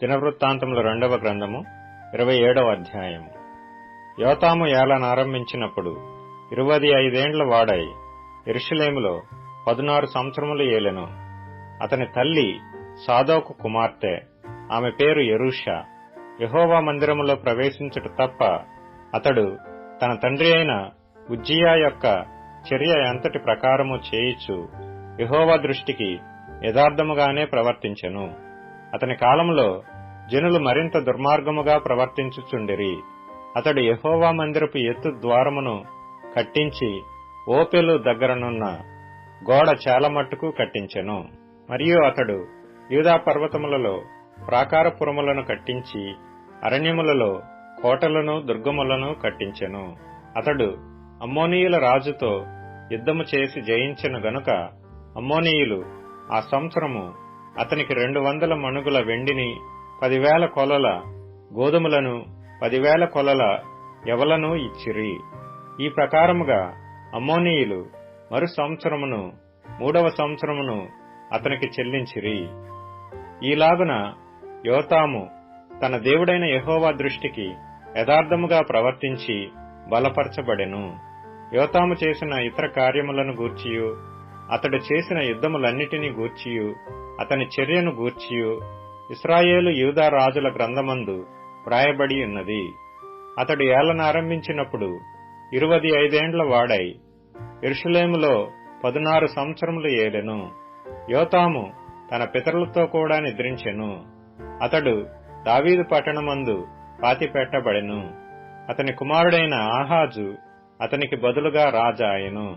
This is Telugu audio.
దినవృత్తాంతముల 2వ గ్రంథము 27వ అధ్యాయము. యోతాము ఏలనారంభించినప్పుడు 25 ఏండ్ల వాడై యెరూషలేములో 16 సంవత్సరములు ఏలెను. అతని తల్లి సాదోకు కుమార్తె, ఆమె పేరు యెరూషా. యెహోవా మందిరములో ప్రవేశించుట తప్ప అతడు తన తండ్రి అయిన ఉజ్జియా యొక్క చర్య ఎంతటి ప్రకారము చేయిచు యెహోవా దృష్టికి యథార్థముగానే ప్రవర్తించెను. అతని కాలంలో జనులు మరింత దుర్మార్గముగా ప్రవర్తించుచుండిరి. అతడు యెహోవా మందిరపు ఎత్తు ద్వారమును కట్టించి ఓపెలు దగ్గరనున్న గోడ చాలా మట్టుకు కట్టించెను. మరియు అతడు యూదా పర్వతములలో ప్రాకారపురములను కట్టించి అరణ్యములలో కోటలను దుర్గములను కట్టించెను. అతడు అమ్మోనీయుల రాజుతో యుద్ధము చేసి జయించెను గనుక అమ్మోనీయులు ఆ సంవత్సరము అతనికి 200 మణుగుల వెండిని, 10,000 కొలల గోధుమలను, 10,000 కొలల యవలను ఇచ్చిరి. ఈ ప్రకారముగా అమ్మోనీయులు మరు సంవత్సరమును 3వ సంవత్సరమును అతనికి చెల్లించిరి. ఈలాగున యోతాము తన దేవుడైన యెహోవా దృష్టికి యథార్థముగా ప్రవర్తించి బలపరచబడెను. యోతాము చేసిన ఇతర కార్యములను గూర్చియు, అతడు చేసిన యుద్ధములన్నిటినీ గూర్చియు, అతని చర్యను గూర్చియు ఇశ్రాయేలు యూదా రాజుల గ్రంథమందు వ్రాయబడి ఉన్నది. అతడు ఏలనారంభించినప్పుడు 25 ఏండ్ల వాడై యెరూషలేములో 16 సంవత్సరములు ఏలెను. యోతాము తన పితరులతో కూడా నిద్రించెను. అతడు దావీదు పట్టణమందు పాతిపెట్టబడెను. అతని కుమారుడైన ఆహాజు అతనికి బదులుగా రాజా ఆయెను.